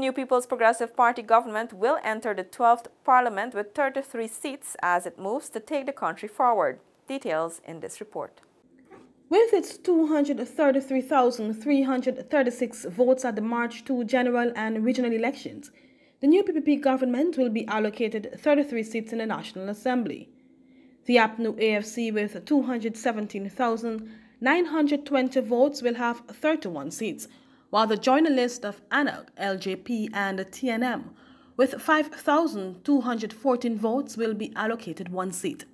New People's Progressive Party government will enter the 12th parliament with 33 seats as it moves to take the country forward. Details in this report. With its 233,336 votes at the March 2 general and regional elections, the new PPP government will be allocated 33 seats in the National Assembly. The APNU AFC with 217,920 votes will have 31 seats, while the joiner list of ANAG, LJP, and TNM with 5,214 votes will be allocated 1 seat.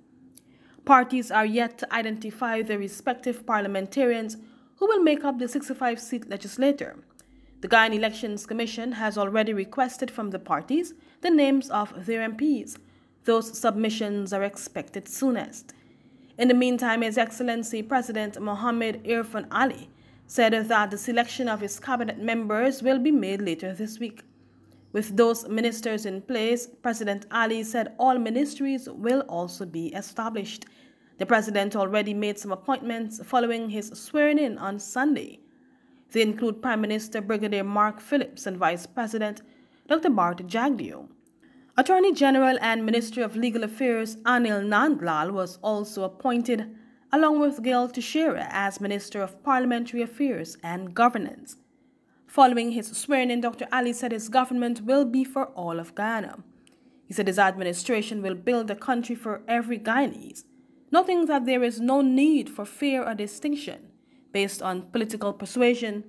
Parties are yet to identify their respective parliamentarians who will make up the 65-seat legislature. The Guyana Elections Commission has already requested from the parties the names of their MPs. Those submissions are expected soonest. In the meantime, His Excellency President Mohammed Irfan Ali said that the selection of his cabinet members will be made later this week. With those ministers in place, President Ali said all ministries will also be established. The president already made some appointments following his swearing-in on Sunday. They include Prime Minister Brigadier Mark Phillips and Vice President Dr. Bart Jagdeo. Attorney General and Ministry of Legal Affairs Anil Nandlal was also appointed, along with Gail Teixeira as Minister of Parliamentary Affairs and Governance. Following his swearing-in, Dr. Ali said his government will be for all of Guyana. He said his administration will build a country for every Guyanese, noting that there is no need for fear or distinction based on political persuasion,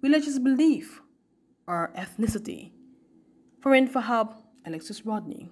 religious belief, or ethnicity. For InfoHub, Alexis Rodney.